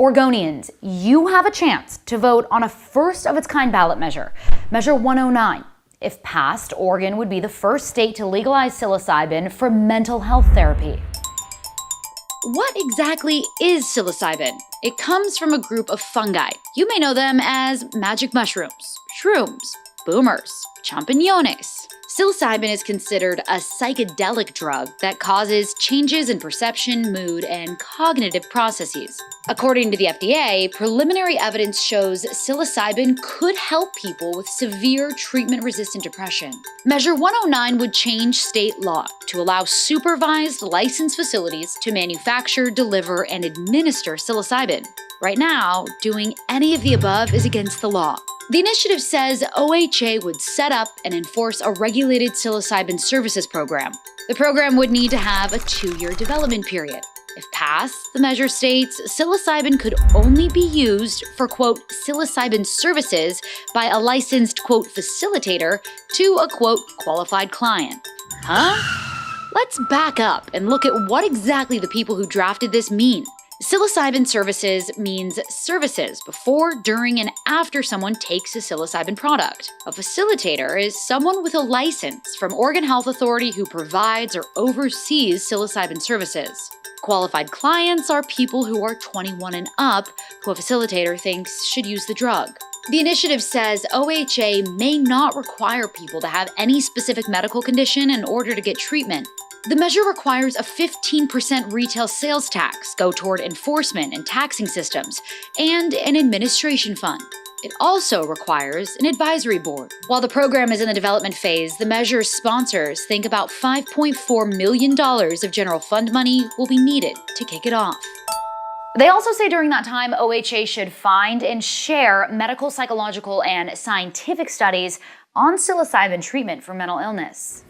Oregonians, you have a chance to vote on a first-of-its-kind ballot measure, Measure 109. If passed, Oregon would be the first state to legalize psilocybin for mental health therapy. What exactly is psilocybin? It comes from a group of fungi. You may know them as magic mushrooms, shrooms, boomers, champinones. Psilocybin is considered a psychedelic drug that causes changes in perception, mood, and cognitive processes. According to the FDA, preliminary evidence shows psilocybin could help people with severe treatment-resistant depression. Measure 109 would change state law to allow supervised, licensed facilities to manufacture, deliver, and administer psilocybin. Right now, doing any of the above is against the law. The initiative says OHA would set up and enforce a regulated psilocybin services program. The program would need to have a 2-year development period. If passed, the measure states psilocybin could only be used for, quote, psilocybin services by a licensed, quote, facilitator to a, quote, qualified client. Huh? Let's back up and look at what exactly the people who drafted this mean. Psilocybin services means services before, during, and after someone takes a psilocybin product. A facilitator is someone with a license from Oregon Health Authority who provides or oversees psilocybin services. Qualified clients are people who are 21 and up who a facilitator thinks should use the drug. The initiative says OHA may not require people to have any specific medical condition in order to get treatment. The measure requires a 15% retail sales tax go toward enforcement and taxing systems, and an administration fund. It also requires an advisory board. While the program is in the development phase, the measure's sponsors think about $5.4 million of general fund money will be needed to kick it off. They also say during that time, OHA should find and share medical, psychological, and scientific studies on psilocybin treatment for mental illness.